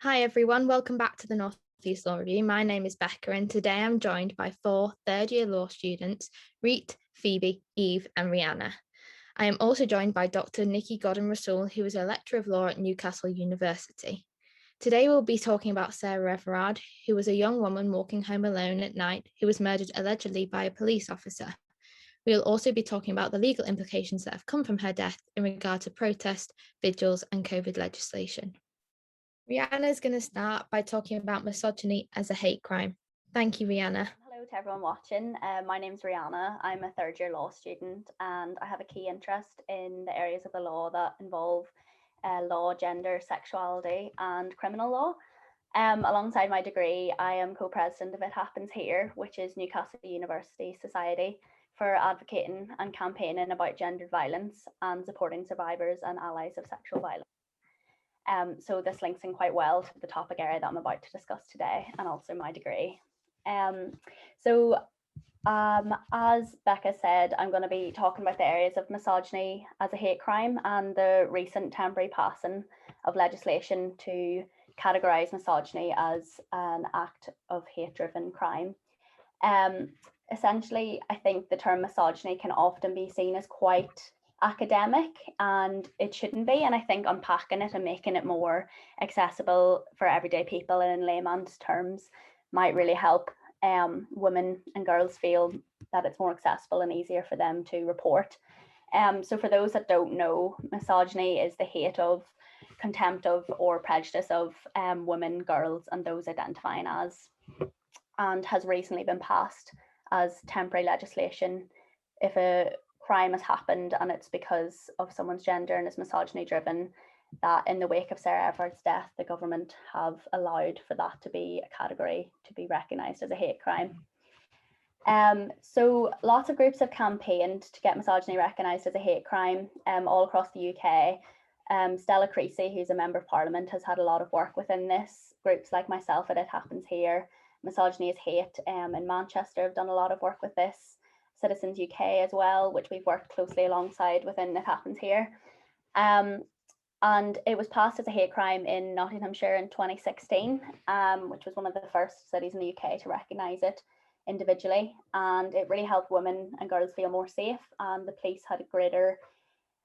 Hi everyone, welcome back to the North East Law Review. My name is Becca and today I'm joined by 4 third-year law students, Reet, Phoebe, Eve and Rianna. I am also joined by Dr. Nikki Godden-Rasul, who is a lecturer of law at Newcastle University. Today we'll be talking about Sarah Everard, who was a young woman walking home alone at night who was murdered allegedly by a police officer. We'll also be talking about the legal implications that have come from her death in regard to protest, vigils and COVID legislation. Rianna is going to start by talking about misogyny as a hate crime. Thank you, Rianna. Hello to everyone watching. My name's Rianna. I'm a third-year law student and I have a key interest in the areas of the law that involve law, gender, sexuality and criminal law. Alongside my degree, I am co-president of It Happens Here, which is Newcastle University Society for advocating and campaigning about gendered violence and supporting survivors and allies of sexual violence. So this links in quite well to the topic area that I'm about to discuss today and also my degree. As Becca said, I'm going to be talking about the areas of misogyny as a hate crime and the recent temporary passing of legislation to categorise misogyny as an act of hate-driven crime. Essentially, I think the term misogyny can often be seen as quite academic and it shouldn't be, and I think unpacking it and making it more accessible for everyday people and in layman's terms might really help women and girls feel that it's more accessible and easier for them to report. So for those that don't know, misogyny is the hate of, contempt of or prejudice of women, girls and those identifying as, and has recently been passed as temporary legislation if a crime has happened and it's because of someone's gender and is misogyny driven, that in the wake of Sarah Everard's death, the government have allowed for that to be a category to be recognised as a hate crime. So lots of groups have campaigned to get misogyny recognised as a hate crime all across the UK. Stella Creasy, who's a Member of Parliament, has had a lot of work within this. Groups like myself at It Happens Here, Misogyny is Hate in Manchester have done a lot of work with this. Citizens UK as well, which we've worked closely alongside within It Happens Here. And it was passed as a hate crime in Nottinghamshire in 2016, which was one of the first cities in the UK to recognise it individually. And it really helped women and girls feel more safe. And the police had a greater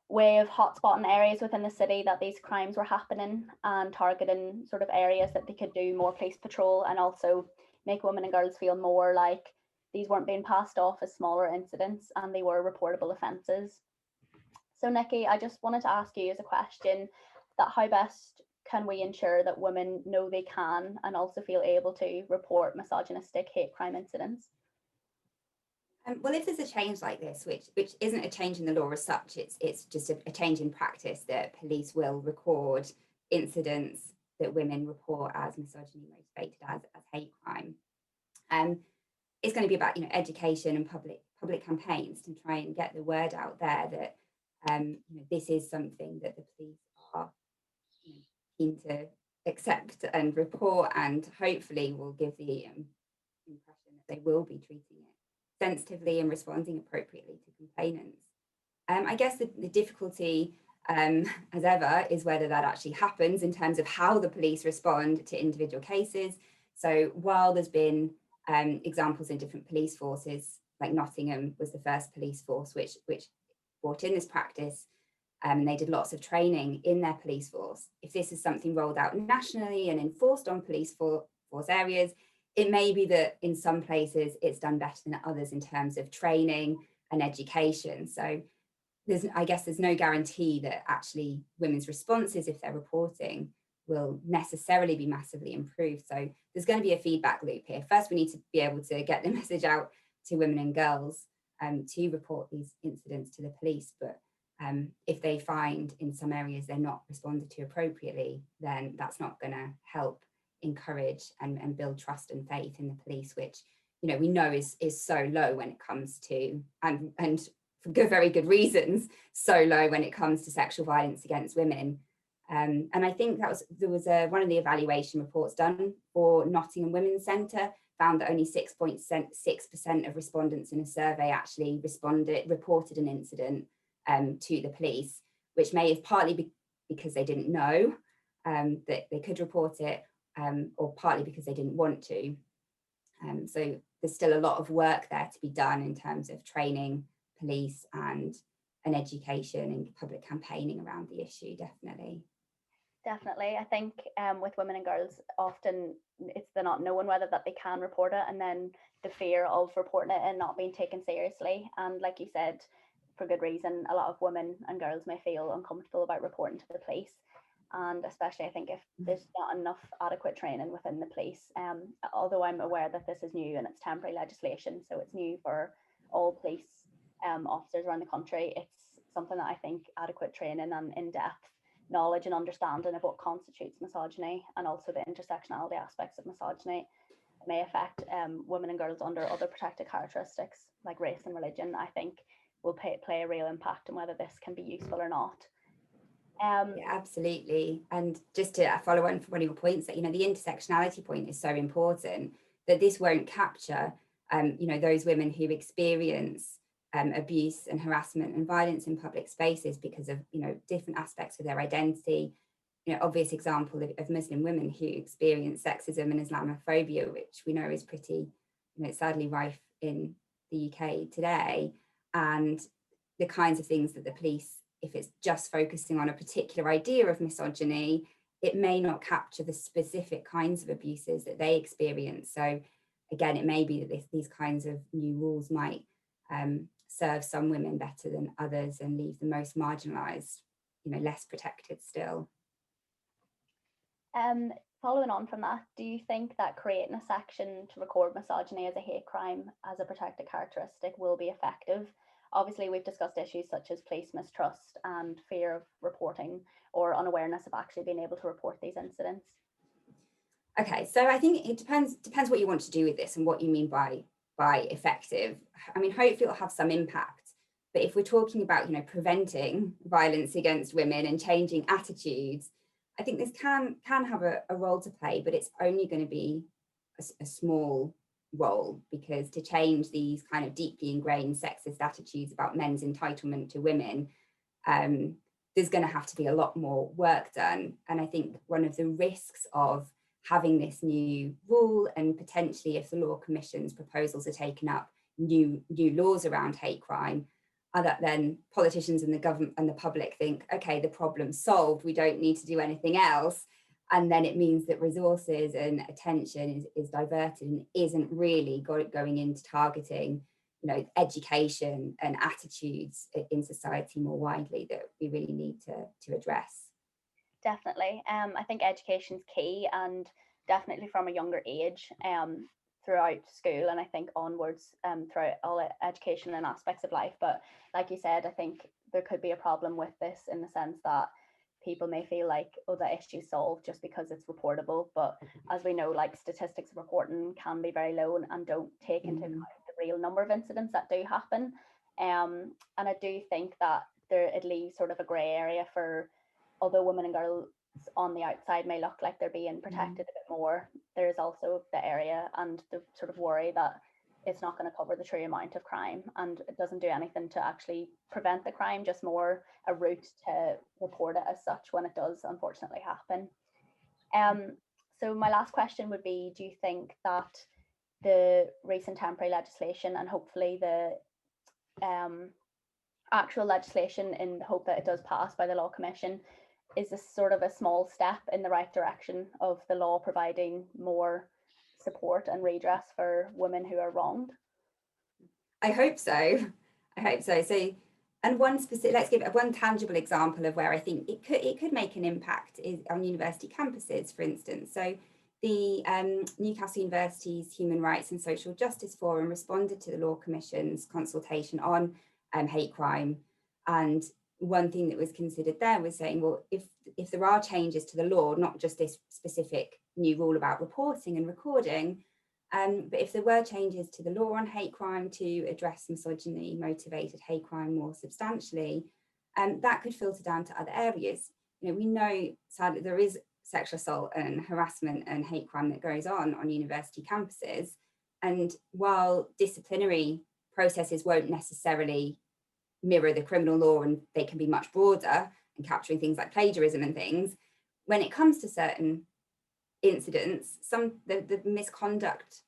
way of hotspotting areas within the city that these crimes were happening and targeting sort of areas that they could do more police patrol and also make women and girls feel more like these weren't being passed off as smaller incidents and they were reportable offences. So Nikki, I just wanted to ask you as a question that how best can we ensure that women know they can and also feel able to report misogynistic hate crime incidents? Well, if there's a change like this, which isn't a change in the law as such, it's just a change in practice that police will record incidents that women report as misogyny motivated as hate crime. It's going to be about education and public campaigns to try and get the word out there that this is something that the police are keen to accept and report, and hopefully will give the impression that they will be treating it sensitively and responding appropriately to complainants. I guess the difficulty, as ever, is whether that actually happens in terms of how the police respond to individual cases. So while there's been examples in different police forces, like Nottingham was the first police force which brought in this practice, and they did lots of training in their police force. If this is something rolled out nationally and enforced on police force areas, it may be that in some places it's done better than others in terms of training and education. So I guess there's no guarantee that actually women's responses, if they're reporting, will necessarily be massively improved. So there's going to be a feedback loop here. First, we need to be able to get the message out to women and girls to report these incidents to the police. But if they find in some areas they're not responded to appropriately, then that's not going to help encourage and build trust and faith in the police, which we know is so low when it comes to, and for very good reasons, so low when it comes to sexual violence against women. And I think there was one of the evaluation reports done for Nottingham Women's Centre found that only 6% of respondents in a survey actually reported an incident to the police, which may have partly because they didn't know that they could report it, or partly because they didn't want to. So there's still a lot of work there to be done in terms of training police and education and public campaigning around the issue, definitely. Definitely. I think with women and girls, often it's the not knowing whether that they can report it, and then the fear of reporting it and not being taken seriously. And like you said, for good reason, a lot of women and girls may feel uncomfortable about reporting to the police. And especially, I think if there's not enough adequate training within the police, although I'm aware that this is new and it's temporary legislation, so it's new for all police officers around the country, it's something that I think adequate training and in-depth knowledge and understanding of what constitutes misogyny, and also the intersectionality aspects of misogyny, may affect women and girls under other protected characteristics like race and religion, I think will play a real impact on whether this can be useful or not. Yeah, absolutely. And just to follow on from one of your points, that, the intersectionality point is so important, that this won't capture, those women who experience abuse and harassment and violence in public spaces because of, different aspects of their identity. Obvious example of Muslim women who experience sexism and Islamophobia, which we know is pretty, sadly rife in the UK today, and the kinds of things that the police, if it's just focusing on a particular idea of misogyny, it may not capture the specific kinds of abuses that they experience. So again, it may be that these kinds of new rules might serve some women better than others and leave the most marginalised, less protected still. Following on from that, do you think that creating a section to record misogyny as a hate crime as a protected characteristic will be effective? Obviously, we've discussed issues such as police mistrust and fear of reporting or unawareness of actually being able to report these incidents. Okay, so I think it depends what you want to do with this and what you mean by effective. I mean, hopefully it'll have some impact, but if we're talking about, preventing violence against women and changing attitudes, I think this can have a role to play, but it's only going to be a small role, because to change these kind of deeply ingrained sexist attitudes about men's entitlement to women, there's going to have to be a lot more work done. And I think one of the risks of having this new rule, and potentially if the Law Commission's proposals are taken up, new laws around hate crime, are that then politicians and the government and the public think, okay, the problem's solved, we don't need to do anything else. And then it means that resources and attention is diverted and isn't really going into targeting, education and attitudes in society more widely that we really need to address. Definitely. I think education's key, and definitely from a younger age, throughout school, and I think onwards throughout all education and aspects of life. But like you said, I think there could be a problem with this in the sense that people may feel like, oh, the issue's solved just because it's reportable. But as we know, like, statistics of reporting can be very low and don't take into account the real number of incidents that do happen. And I do think that it leaves sort of a grey area for, although women and girls on the outside may look like they're being protected a bit more, there is also the area and the sort of worry that it's not going to cover the true amount of crime, and it doesn't do anything to actually prevent the crime, just more a route to report it as such when it does unfortunately happen. So my last question would be, do you think that the recent temporary legislation, and hopefully the actual legislation, in the hope that it does pass by the Law Commission, is this sort of a small step in the right direction of the law providing more support and redress for women who are wronged? I hope so. So, and let's give one tangible example of where I think it could make an impact is on university campuses, for instance. So the Newcastle University's Human Rights and Social Justice Forum responded to the Law Commission's consultation on hate crime, and one thing that was considered there was saying, well, if there are changes to the law, not just this specific new rule about reporting and recording, but if there were changes to the law on hate crime to address misogyny motivated hate crime more substantially, that could filter down to other areas. We know sadly there is sexual assault and harassment and hate crime that goes on university campuses, and while disciplinary processes won't necessarily mirror the criminal law and they can be much broader and capturing things like plagiarism and things, when it comes to certain incidents, the misconduct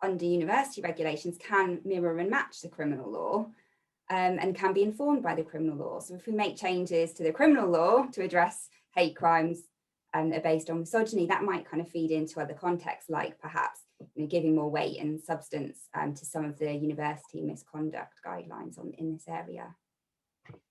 under university regulations can mirror and match the criminal law, and can be informed by the criminal law. So if we make changes to the criminal law to address hate crimes that are based on misogyny, that might kind of feed into other contexts, like perhaps giving more weight and substance to some of the university misconduct guidelines in this area.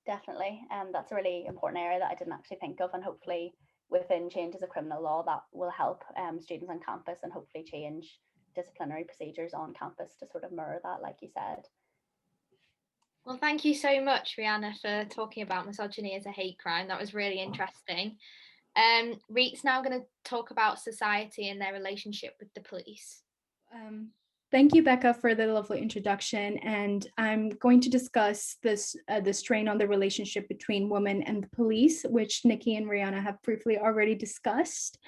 Definitely, that's a really important area that I didn't actually think of, and hopefully within changes of criminal law that will help students on campus, and hopefully change disciplinary procedures on campus to sort of mirror that, like you said. Well, thank you so much, Rianna, for talking about misogyny as a hate crime. That was really interesting. Reet's now going to talk about society and their relationship with the police. Thank you, Becca, for the lovely introduction. And I'm going to discuss the strain on the relationship between women and the police, which Nikki and Rianna have briefly already discussed.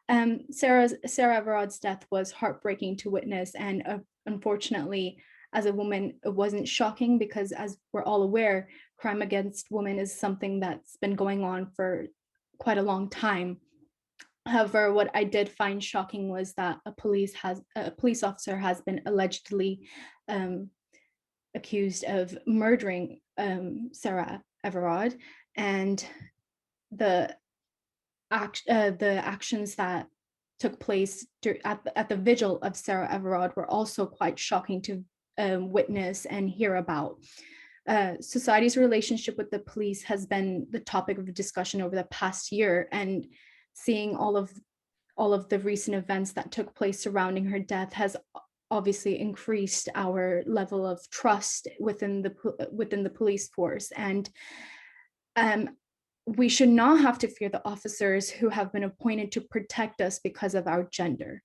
Sarah Everard's death was heartbreaking to witness, and unfortunately, as a woman, it wasn't shocking because, as we're all aware, crime against women is something that's been going on for quite a long time. However, what I did find shocking was that a police officer has been allegedly accused of murdering Sarah Everard, and the actions that took place at the vigil of Sarah Everard were also quite shocking to witness and hear about. Society's relationship with the police has been the topic of discussion over the past year, and seeing all of the recent events that took place surrounding her death has obviously increased our level of trust within the police force. And we should not have to fear the officers who have been appointed to protect us because of our gender.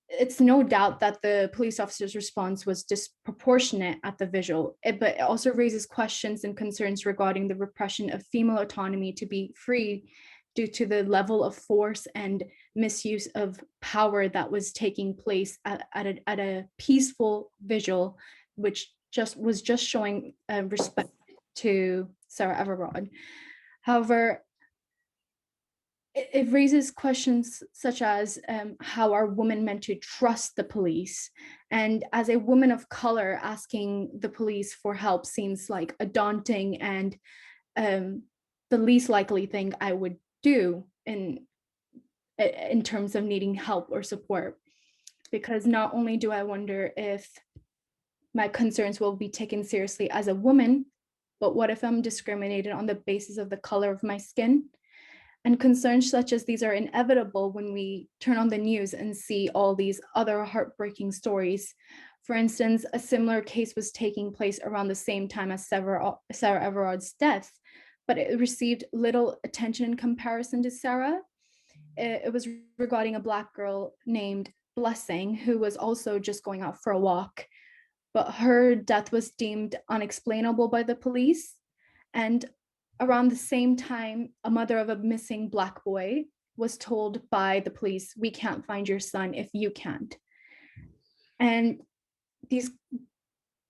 It's no doubt that the police officer's response was disproportionate at the vigil, but it also raises questions and concerns regarding the repression of female autonomy to be free due to the level of force and misuse of power that was taking place at a peaceful vigil, which was just showing respect to Sarah Everard. However, it raises questions such as how are women meant to trust the police? And as a woman of color, asking the police for help seems like a daunting and the least likely thing I would do in terms of needing help or support. Because not only do I wonder if my concerns will be taken seriously as a woman, but what if I'm discriminated on the basis of the color of my skin? And concerns such as these are inevitable when we turn on the news and see all these other heartbreaking stories. For instance, a similar case was taking place around the same time as Sarah Everard's death, but it received little attention in comparison to Sarah. It was regarding a Black girl named Blessing, who was also just going out for a walk, but her death was deemed unexplainable by the police. And around the same time, a mother of a missing Black boy was told by the police, "We can't find your son if you can't." And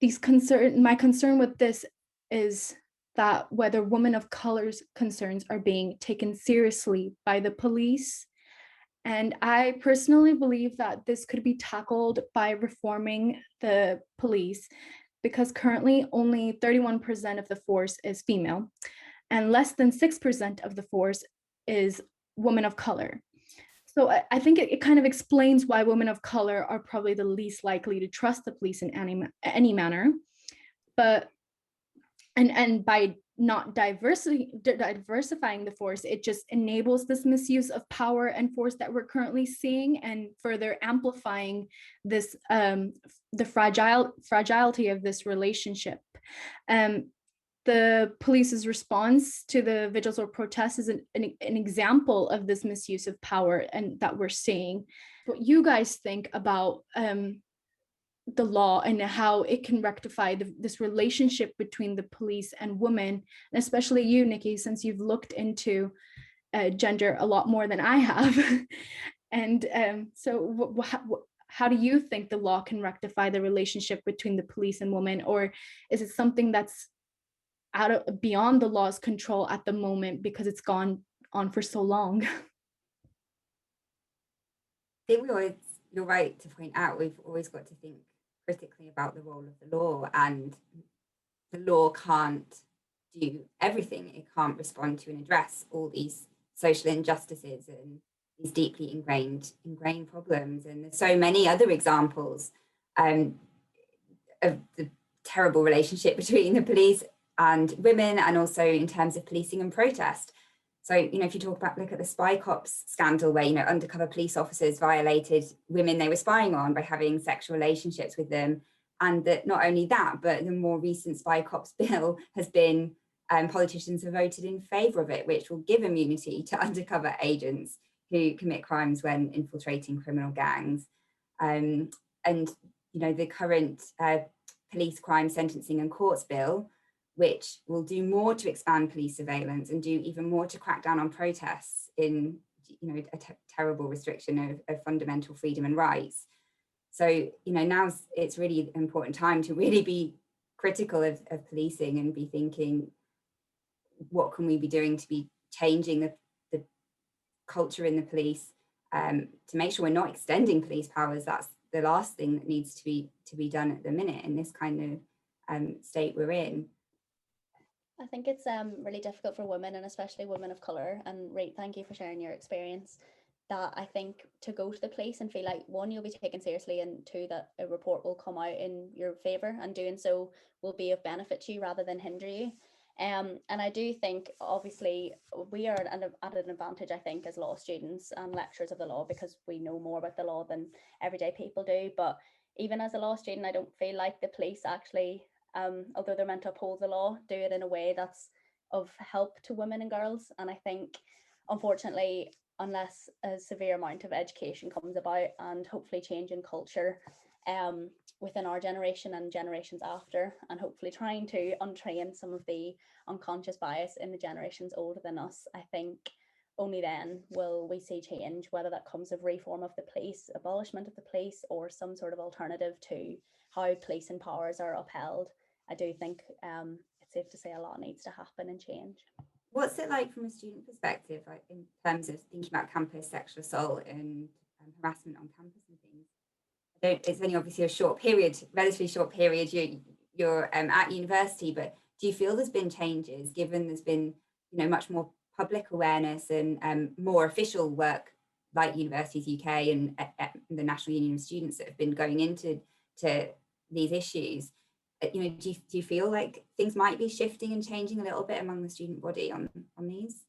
my concern with this is that whether women of color's concerns are being taken seriously by the police. And I personally believe that this could be tackled by reforming the police, because currently only 31% of the force is female, and less than 6% of the force is women of color. So I think it kind of explains why women of color are probably the least likely to trust the police in any manner. But and by not diversifying the force, it just enables this misuse of power and force that we're currently seeing, and further amplifying this the fragility of this relationship. The police's response to the vigils or protests is an example of this misuse of power and that we're seeing. What you guys think about the law and how it can rectify this relationship between the police and women, and especially you, Nikki, since you've looked into gender a lot more than I have. And so how do you think the law can rectify the relationship between the police and women, or is it something that's beyond the law's control at the moment because it's gone on for so long? think you're right to point out, we've always got to think critically about the role of the law, and the law can't do everything. It can't respond to and address all these social injustices and these deeply ingrained problems. And there's so many other examples of the terrible relationship between the police and women, and also in terms of policing and protest. So, if you look at the spy cops scandal, where, undercover police officers violated women they were spying on by having sexual relationships with them. And that not only that, but the more recent spy cops bill has been, politicians have voted in favour of it, which will give immunity to undercover agents who commit crimes when infiltrating criminal gangs. And, the current police crime sentencing and courts bill, which will do more to expand police surveillance and do even more to crack down on protests in, a terrible restriction of fundamental freedom and rights. So, now it's really an important time to really be critical of policing and be thinking, what can we be doing to be changing the culture in the police, to make sure we're not extending police powers. That's the last thing that needs to be done at the minute in this kind of state we're in. I think it's really difficult for women, and especially women of colour. And Reet, thank you for sharing your experience. That I think to go to the police and feel like, one, you'll be taken seriously, and two, that a report will come out in your favour, and doing so will be of benefit to you rather than hinder you. And I do think, obviously, we are at an advantage, I think, as law students and lecturers of the law, because we know more about the law than everyday people do. But even as a law student, I don't feel like the police actually, although they're meant to uphold the law, do it in a way that's of help to women and girls. And I think, unfortunately, unless a severe amount of education comes about and hopefully change in culture within our generation and generations after, and hopefully trying to untrain some of the unconscious bias in the generations older than us, I think only then will we see change, whether that comes of reform of the police, abolishment of the police, or some sort of alternative to how policing powers are upheld. I do think it's safe to say a lot needs to happen and change. What's it like from a student perspective, like in terms of thinking about campus sexual assault and harassment on campus and things? It's only obviously relatively short period you're at university, but do you feel there's been changes, given there's been much more public awareness and more official work like Universities UK and the National Union of Students that have been going into these issues? Do you feel like things might be shifting and changing a little bit among the student body on these?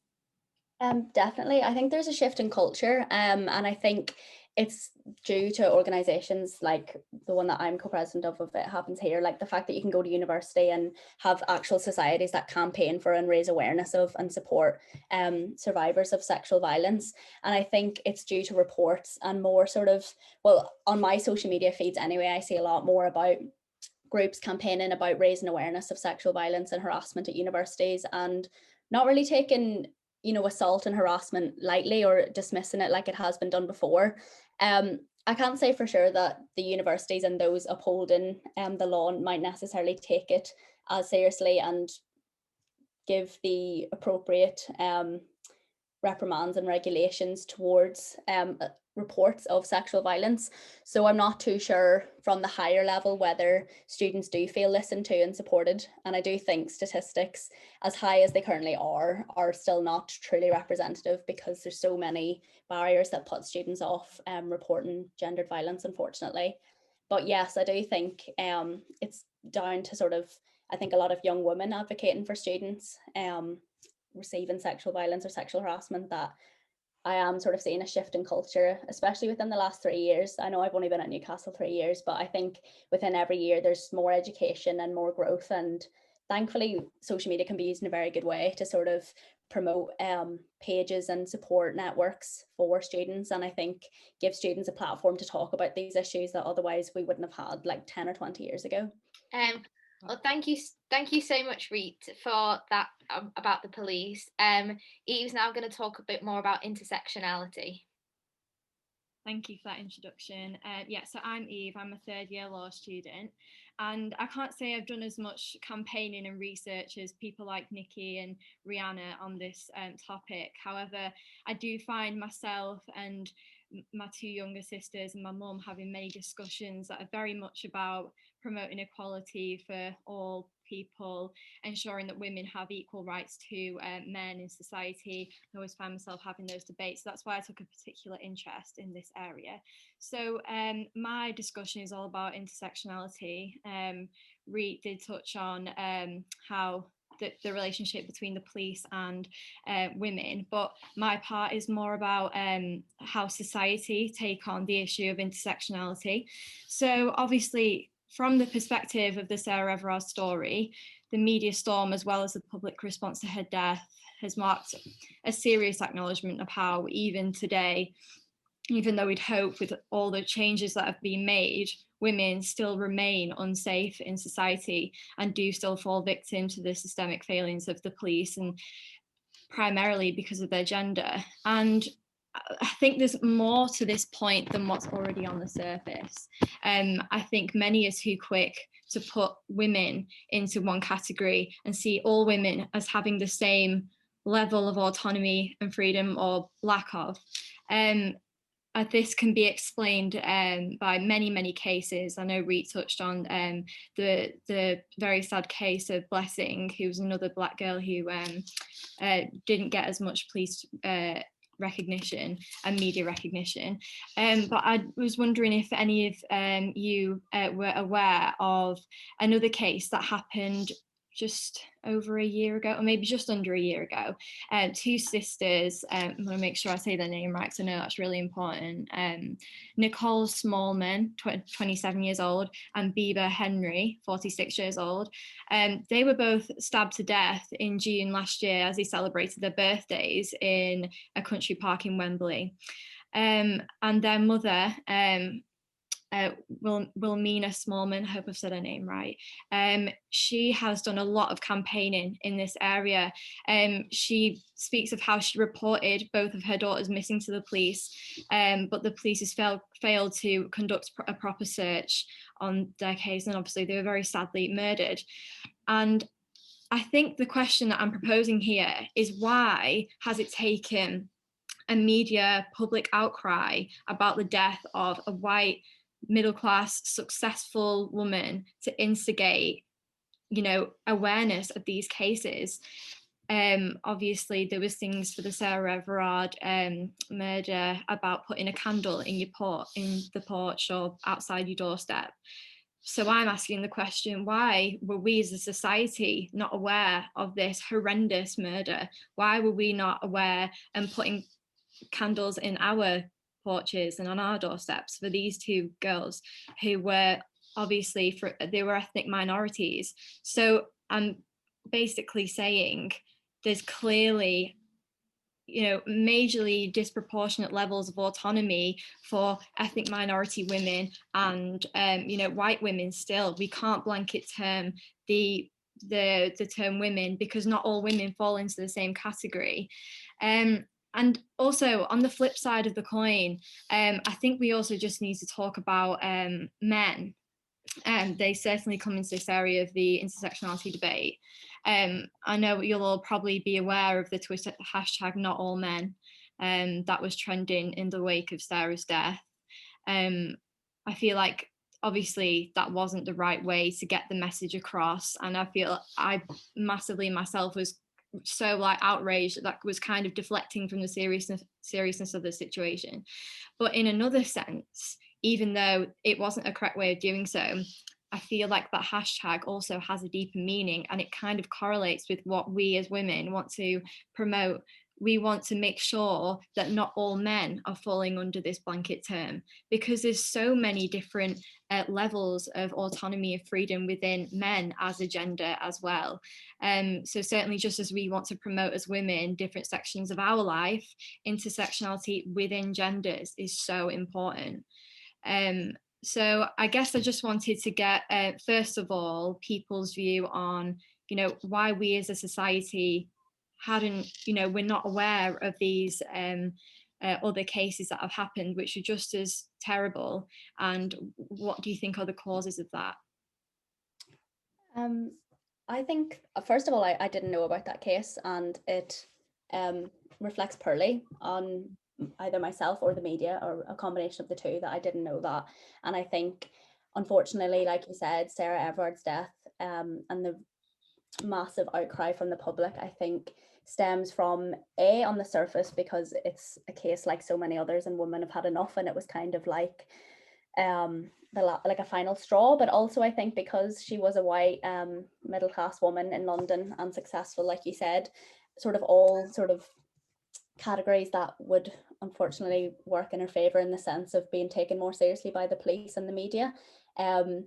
Definitely. I think there's a shift in culture, and I think it's due to organisations like the one that I'm co-president of It Happens Here, like the fact that you can go to university and have actual societies that campaign for and raise awareness of and support survivors of sexual violence. And I think it's due to reports and more sort of, well, on my social media feeds anyway, I see a lot more about groups campaigning about raising awareness of sexual violence and harassment at universities, and not really taking assault and harassment lightly or dismissing it like it has been done before. I can't say for sure that the universities and those upholding the law might necessarily take it as seriously and give the appropriate reprimands and regulations towards reports of sexual violence. So I'm not too sure from the higher level whether students do feel listened to and supported. And I do think statistics, as high as they currently are still not truly representative, because there's so many barriers that put students off reporting gendered violence, unfortunately. But yes, I do think it's down to sort of, I think, a lot of young women advocating for students receiving sexual violence or sexual harassment, that I am sort of seeing a shift in culture, especially within the last 3 years. I know I've only been at Newcastle 3 years, but I think within every year there's more education and more growth. And thankfully, social media can be used in a very good way to sort of promote pages and support networks for students. And I think give students a platform to talk about these issues that otherwise we wouldn't have had like 10 or 20 years ago. Well, thank you so much, Reet, for that about the police. Eve's now going to talk a bit more about intersectionality. Thank you for that introduction. So I'm Eve, I'm a third year law student, and I can't say I've done as much campaigning and research as people like Nikki and Rianna on this topic. However, I do find myself and my two younger sisters and my mum having many discussions that are very much about promoting equality for all people, ensuring that women have equal rights to men in society. I always find myself having those debates. So that's why I took a particular interest in this area. So my discussion is all about intersectionality. Reet did touch on how the relationship between the police and women, but my part is more about how society take on the issue of intersectionality. So obviously, from the perspective of the Sarah Everard story, the media storm as well as the public response to her death has marked a serious acknowledgement of how even today, even though we'd hope with all the changes that have been made, women still remain unsafe in society and do still fall victim to the systemic failings of the police, and primarily because of their gender. And I think there's more to this point than what's already on the surface. I think many are too quick to put women into one category and see all women as having the same level of autonomy and freedom or lack of. This can be explained by many cases. I know Reet touched on the very sad case of Blessing, who was another Black girl who didn't get as much police recognition and media recognition. But I was wondering if any of you were aware of another case that happened just over a year ago, or maybe just under a year ago. Two sisters, I want to make sure I say their name right, because I know that's really important. Nicole Smallman, 27 years old, and Bieber Henry, 46 years old. They were both stabbed to death in June last year as they celebrated their birthdays in a country park in Wembley. And their mother, Wilmina Smallman, I hope I've said her name right. She has done a lot of campaigning in this area. She speaks of how she reported both of her daughters missing to the police, but the police has failed to conduct a proper search on their case, and obviously they were very sadly murdered. And I think the question that I'm proposing here is, why has it taken a media public outcry about the death of a white middle-class successful woman to instigate, awareness of these cases? Obviously there was things for the Sarah Everard murder about putting a candle in the porch or outside your doorstep. So I'm asking the question, why were we as a society not aware of this horrendous murder? Why were we not aware and putting candles in our porches and on our doorsteps for these two girls who were obviously they were ethnic minorities? So I'm basically saying there's clearly majorly disproportionate levels of autonomy for ethnic minority women and white women. Still, we can't blanket term the term women, because not all women fall into the same category. And also on the flip side of the coin, I think we also just need to talk about men. They certainly come into this area of the intersectionality debate. I know you'll all probably be aware of the Twitter hashtag #NotAllMen that was trending in the wake of Sarah's death. I feel like obviously that wasn't the right way to get the message across, and I feel I massively myself was so outraged that was kind of deflecting from the seriousness of the situation. But in another sense, even though it wasn't a correct way of doing so, I feel like that hashtag also has a deeper meaning, and it kind of correlates with what we as women want to promote. We want to make sure that not all men are falling under this blanket term, because there's so many different levels of autonomy and freedom within men as a gender as well. So certainly, just as we want to promote as women different sections of our life, intersectionality within genders is so important. So I guess I just wanted to get, first of all, people's view on, why we as a society we're not aware of these other cases that have happened, which are just as terrible. And what do you think are the causes of that? I think, first of all, I didn't know about that case, and it reflects poorly on either myself or the media, or a combination of the two, that I didn't know that. And I think, unfortunately, like you said, Sarah Everard's death, and the massive outcry from the public, I think stems from on the surface, because it's a case like so many others and women have had enough, and it was kind of like like a final straw. But also I think because she was a white middle class woman in London and successful, like you said, sort of all sort of categories that would unfortunately work in her favor, in the sense of being taken more seriously by the police and the media. And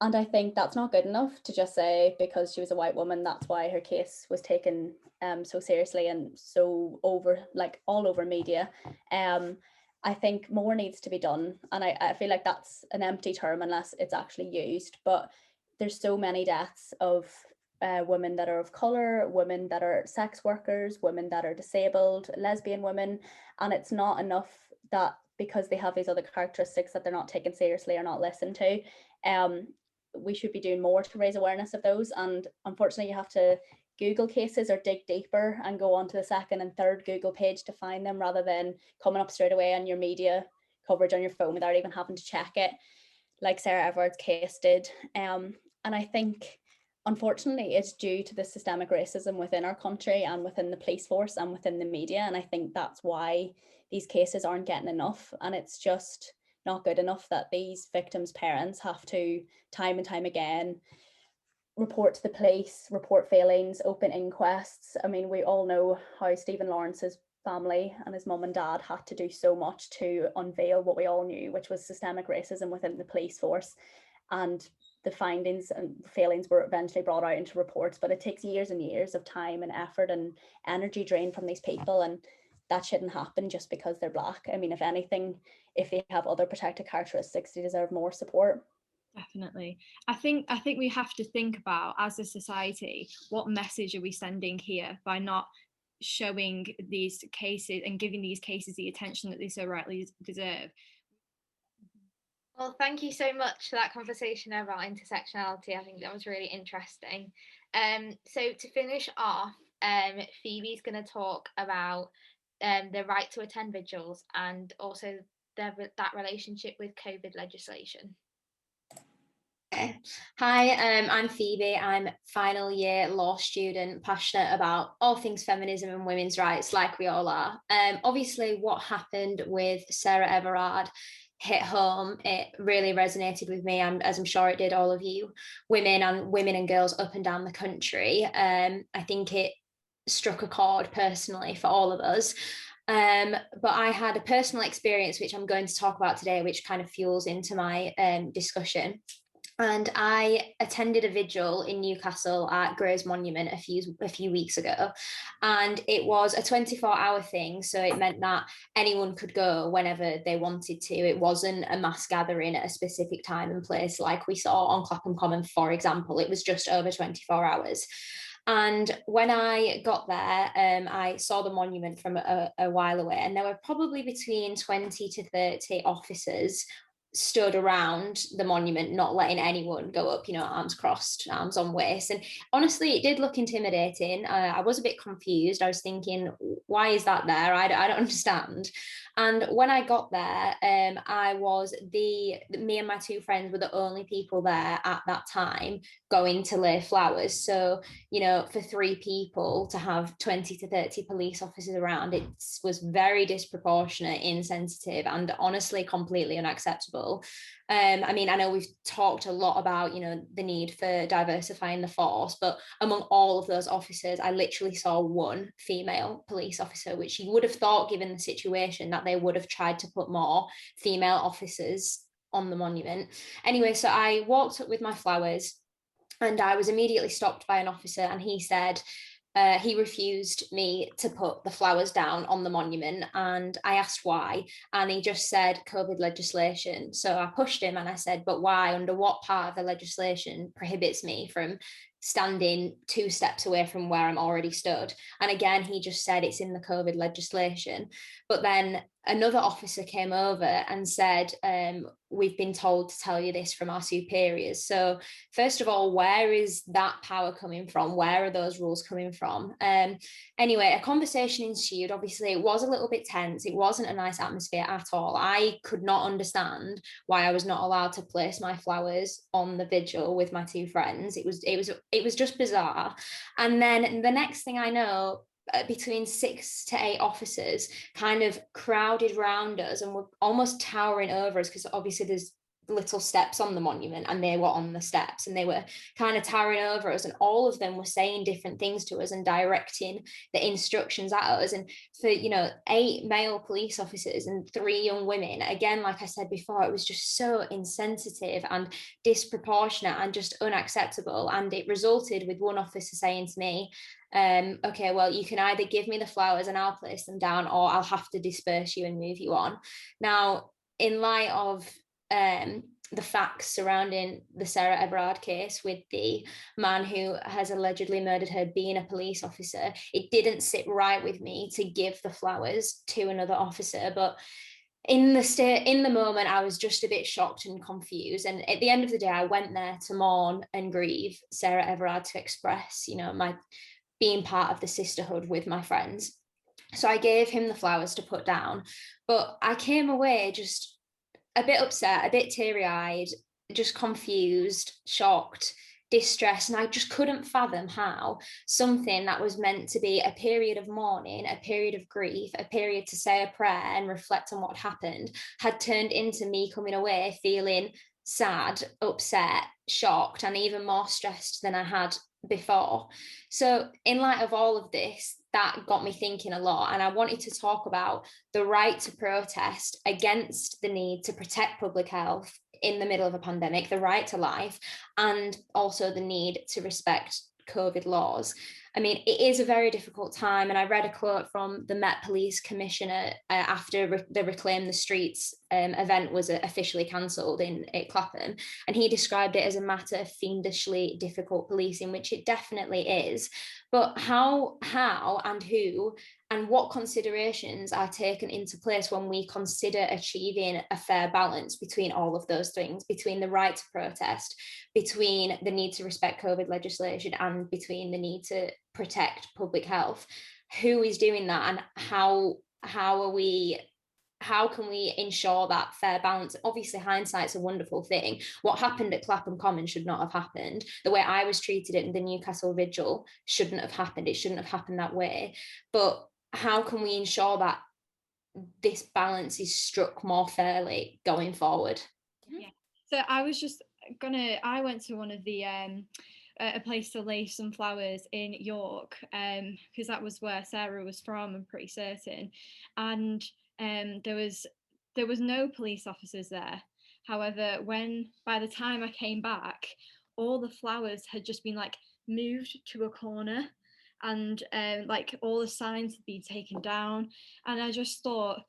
I think that's not good enough to just say because she was a white woman, that's why her case was taken so seriously and so over, like all over media. I think more needs to be done. And I feel like that's an empty term unless it's actually used. But there's so many deaths of women that are of colour, women that are sex workers, women that are disabled, lesbian women. And it's not enough that because they have these other characteristics that they're not taken seriously or not listened to. We should be doing more to raise awareness of those. And unfortunately, you have to Google cases or dig deeper and go on to the second and third Google page to find them, rather than coming up straight away on your media coverage on your phone without even having to check it, like Sarah Everard's case did. And I think, unfortunately, it's due to the systemic racism within our country and within the police force and within the media. And I think that's why these cases aren't getting enough. And it's just not good enough that these victims' parents have to, time and time again, report to the police, report failings, open inquests. I mean, we all know how Stephen Lawrence's family and his mum and dad had to do so much to unveil what we all knew, which was systemic racism within the police force. And the findings and failings were eventually brought out into reports, but it takes years and years of time and effort and energy drained from these people. And that shouldn't happen just because they're Black. I mean, if anything, if they have other protected characteristics, they deserve more support. Definitely. I think we have to think about, as a society, what message are we sending here by not showing these cases and giving these cases the attention that they so rightly deserve. Well, thank you so much for that conversation about intersectionality. I think that was really interesting. So to finish off, Phoebe's going to talk about the right to attend vigils and also that relationship with COVID legislation. Hi, I'm Phoebe. I'm final year law student, passionate about all things feminism and women's rights, like we all are. Obviously, what happened with Sarah Everard hit home. It really resonated with me, and as I'm sure it did all of you, women and girls up and down the country. I think it struck a chord personally for all of us. But I had a personal experience, which I'm going to talk about today, which kind of fuels into my discussion. And I attended a vigil in Newcastle at Grey's Monument a few weeks ago, and it was a 24-hour thing. So it meant that anyone could go whenever they wanted to. It wasn't a mass gathering at a specific time and place like we saw on Clapham Common, for example. It was just over 24 hours. And when I got there, I saw the monument from a while away, and there were probably between 20 to 30 officers stood around the monument, not letting anyone go up, arms crossed, arms on waist. And honestly, it did look intimidating. I was a bit confused. I was thinking, why is that there? I don't understand. And when I got there, me and my two friends were the only people there at that time going to lay flowers. So, for three people to have 20 to 30 police officers around, it was very disproportionate, insensitive, and honestly completely unacceptable. I mean, I know we've talked a lot about, the need for diversifying the force, but among all of those officers, I literally saw one female police officer, which you would have thought, given the situation, that they would have tried to put more female officers on the monument. Anyway, so I walked up with my flowers, and I was immediately stopped by an officer, and he said, he refused me to put the flowers down on the monument, and I asked why, and he just said COVID legislation. So I pushed him and I said, but why? Under what part of the legislation prohibits me from standing 2 steps away from where I'm already stood. And again, he just said it's in the COVID legislation. But then another officer came over and said, we've been told to tell you this from our superiors. So first of all, where is that power coming from? Where are those rules coming from? Anyway, a conversation ensued. Obviously, it was a little bit tense. It wasn't a nice atmosphere at all. I could not understand why I was not allowed to place my flowers on the vigil with my 2 friends. It was just bizarre. And then the next thing I know, between 6 to 8 officers kind of crowded round us and were almost towering over us, because obviously there's little steps on the monument and they were on the steps, and they were kind of towering over us, and all of them were saying different things to us and directing the instructions at us. And for 8 male police officers and 3 young women, again, like I said before, it was just so insensitive and disproportionate and just unacceptable. And it resulted with one officer saying to me, okay, well, you can either give me the flowers and I'll place them down, or I'll have to disperse you and move you on. Now, in light of the facts surrounding the Sarah Everard case with the man who has allegedly murdered her being a police officer, it didn't sit right with me to give the flowers to another officer. But in the moment, I was just a bit shocked and confused. And at the end of the day, I went there to mourn and grieve Sarah Everard, to express, my being part of the sisterhood with my friends. So I gave him the flowers to put down, but I came away just a bit upset, a bit teary-eyed, just confused, shocked, distressed, and I just couldn't fathom how something that was meant to be a period of mourning, a period of grief, a period to say a prayer and reflect on what happened, had turned into me coming away feeling sad, upset, shocked, and even more stressed than I had before. So in light of all of this, that got me thinking a lot, and I wanted to talk about the right to protest against the need to protect public health in the middle of a pandemic, the right to life, and also the need to respect COVID laws. I mean, it is a very difficult time, and I read a quote from the Met Police Commissioner after the Reclaim the Streets event was officially cancelled at Clapham, and he described it as a matter of fiendishly difficult policing, which it definitely is. But how and who and what considerations are taken into place when we consider achieving a fair balance between all of those things, between the right to protest, between the need to respect COVID legislation, and between the need to protect public health? Who is doing that, and how can we ensure that fair balance? Obviously, hindsight's a wonderful thing. What happened at Clapham Common should not have happened. The way I was treated in the Newcastle vigil shouldn't have happened. It shouldn't have happened that way. But how can we ensure that this balance is struck more fairly going forward? Yeah. So I went to one of the a place to lay some flowers in York, because that was where Sarah was from, I'm pretty certain. And there was no police officers there. However, by the time I came back, all the flowers had just been moved to a corner, and all the signs had been taken down. And I just thought,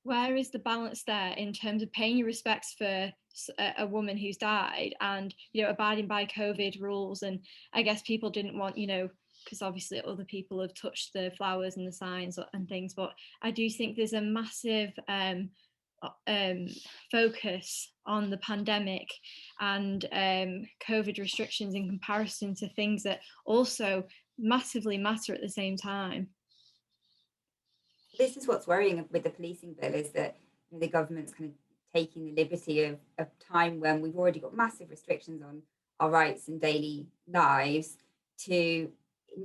where is the balance there in terms of paying your respects for a woman who's died, and abiding by COVID rules? And I guess people didn't want, because obviously other people have touched the flowers and the signs and things, but I do think there's a massive focus on the pandemic and COVID restrictions in comparison to things that also massively matter at the same time. This is what's worrying with the policing bill, is that the government's kind of taking the liberty of time when we've already got massive restrictions on our rights and daily lives to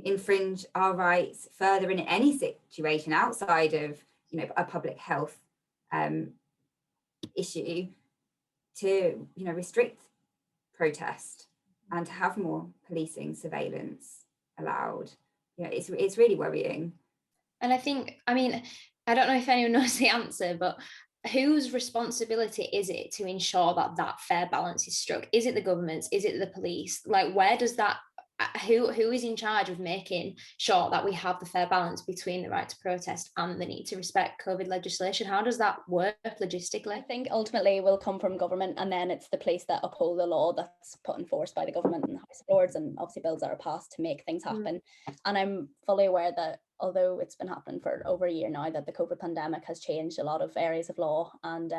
infringe our rights further in any situation outside of a public health issue, to restrict protest and to have more policing surveillance allowed. It's really worrying. And I think, I don't know if anyone knows the answer, but whose responsibility is it to ensure that fair balance is struck? Is it the government's? Is it the police? Where does that who is in charge of making sure that we have the fair balance between the right to protest and the need to respect COVID legislation? How does that work logistically? I think ultimately it will come from government, and then it's the police that uphold the law that's put in force by the government and the House of Lords, and obviously bills that are passed to make things happen. And I'm fully aware that although it's been happening for over a year now, that the COVID pandemic has changed a lot of areas of law, and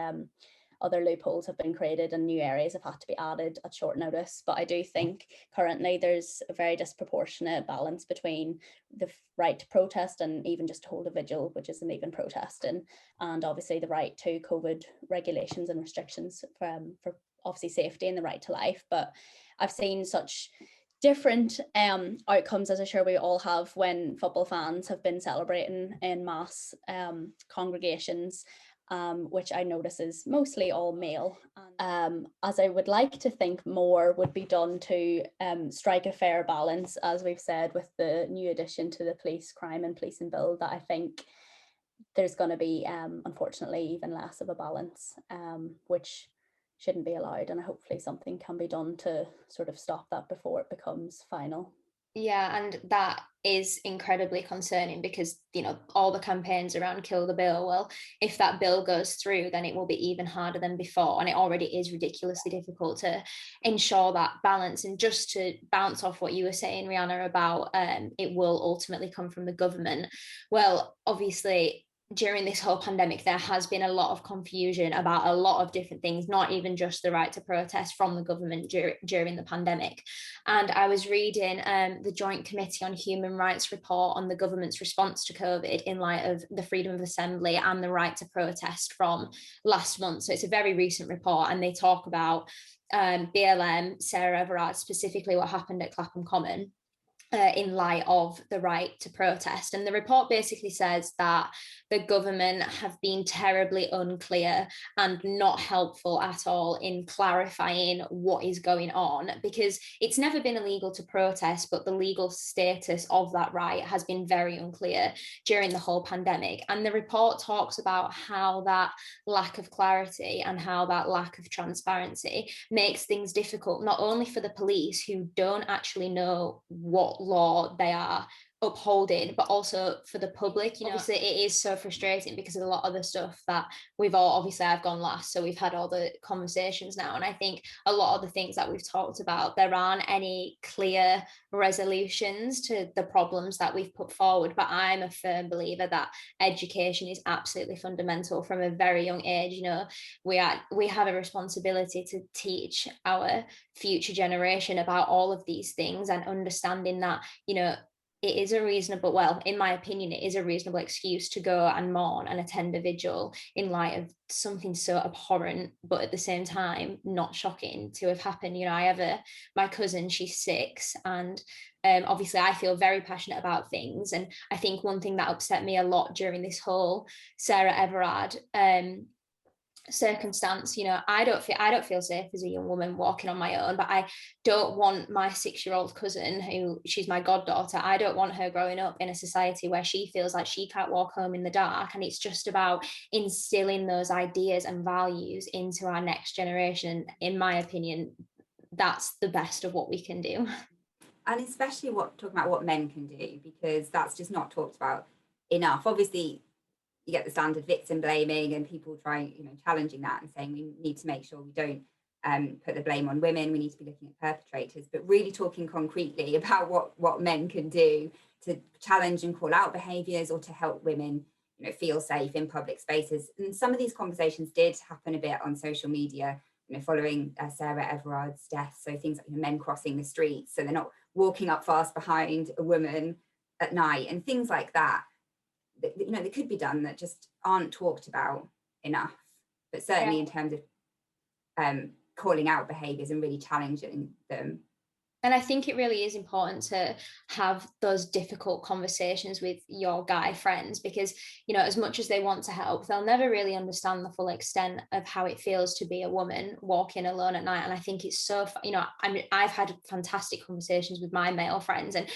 other loopholes have been created and new areas have had to be added at short notice. But I do think currently there's a very disproportionate balance between the right to protest and even just to hold a vigil, which isn't even protesting, and obviously the right to COVID regulations and restrictions for obviously safety and the right to life. But I've seen such different outcomes, as I'm sure we all have, when football fans have been celebrating in mass congregations, which I notice is mostly all male. As I would like to think more would be done to strike a fair balance, as we've said, with the new addition to the police crime and policing bill, that I think there's going to be, unfortunately, even less of a balance, which shouldn't be allowed. And hopefully something can be done to sort of stop that before it becomes final. Yeah, and that is incredibly concerning because, you know, all the campaigns around kill the bill, well, if that bill goes through, then it will be even harder than before. And it already is ridiculously difficult to ensure that balance. And just to bounce off what you were saying, Rianna, about it will ultimately come from the government. Well, obviously, during this whole pandemic, there has been a lot of confusion about a lot of different things, not even just the right to protest from the government during the pandemic. And I was reading the Joint Committee on Human Rights report on the government's response to COVID in light of the freedom of assembly and the right to protest from last month. So it's a very recent report, and they talk about BLM, Sarah Everard, specifically what happened at Clapham Common. In light of the right to protest. And the report basically says that the government have been terribly unclear and not helpful at all in clarifying what is going on, because it's never been illegal to protest, but the legal status of that right has been very unclear during the whole pandemic. And the report talks about how that lack of clarity and how that lack of transparency makes things difficult, not only for the police, who don't actually know what law they are upholding, but also for the public. You know, obviously it is so frustrating because of a lot of the stuff that we've all, obviously I've gone last, so we've had all the conversations now, and I think a lot of the things that we've talked about, there aren't any clear resolutions to the problems that we've put forward. But I'm a firm believer that education is absolutely fundamental from a very young age. You know, we have a responsibility to teach our future generation about all of these things, and understanding that, you know, it is a reasonable, well, in my opinion, it is a reasonable excuse to go and mourn and attend a vigil in light of something so abhorrent, but at the same time, not shocking to have happened. You know, my cousin, she's 6, and obviously I feel very passionate about things. And I think one thing that upset me a lot during this whole Sarah Everard circumstance, you know, I don't feel safe as a young woman walking on my own, but I don't want my 6-year-old cousin, who she's my goddaughter, I don't want her growing up in a society where she feels like she can't walk home in the dark. And it's just about instilling those ideas and values into our next generation. In my opinion, that's the best of what we can do. And especially talking about what men can do, because that's just not talked about enough. Obviously, you get the standard victim blaming and people trying, you know, challenging that and saying we need to make sure we don't put the blame on women. We need to be looking at perpetrators, but really talking concretely about what men can do to challenge and call out behaviours, or to help women, you know, feel safe in public spaces. And some of these conversations did happen a bit on social media, you know, following Sarah Everard's death. So things like, you know, men crossing the streets, so they're not walking up fast behind a woman at night, and things like that. You know, that could be done, that just aren't talked about enough. But certainly in terms of calling out behaviours and really challenging them. And I think it really is important to have those difficult conversations with your guy friends, because, you know, as much as they want to help, they'll never really understand the full extent of how it feels to be a woman walking alone at night. And I think it's so, you know, I've had fantastic conversations with my male friends, and,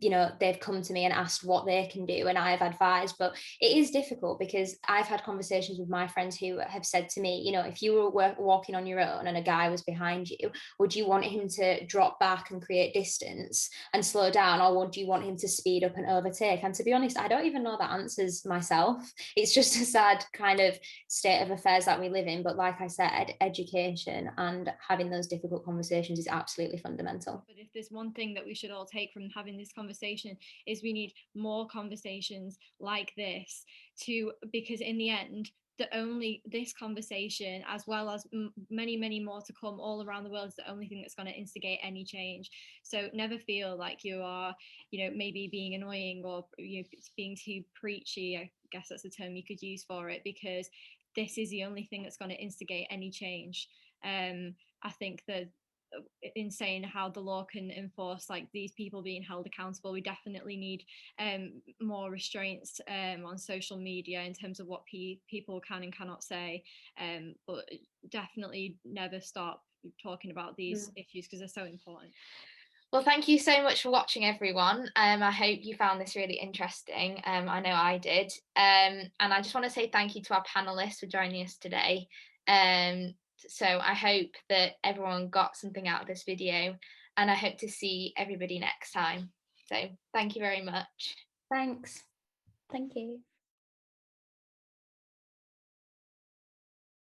you know, they've come to me and asked what they can do, and I've advised. But it is difficult, because I've had conversations with my friends who have said to me, you know, if you were walking on your own and a guy was behind you, would you want him to drop back back and create distance and slow down, or do you want him to speed up and overtake? And to be honest, I don't even know the answers myself. It's just a sad kind of state of affairs that we live in. But like I said, education and having those difficult conversations is absolutely fundamental. But if there's one thing that we should all take from having this conversation, is we need more conversations like this, because in the end, this conversation, as well as many more to come all around the world, is the only thing that's going to instigate any change. So never feel like you are, maybe being annoying or being too preachy. I guess that's the term you could use for it, because this is the only thing that's going to instigate any change. I think that in saying how the law can enforce like these people being held accountable, we definitely need more restraints on social media in terms of what people can and cannot say, but definitely never stop talking about these issues because they're so important. Well, thank you so much for watching, everyone. I hope you found this really interesting. I know I did. And I just want to say thank you to our panelists for joining us today. So I hope that everyone got something out of this video, and I hope to see everybody next time. So thank you very much. Thanks. Thank you.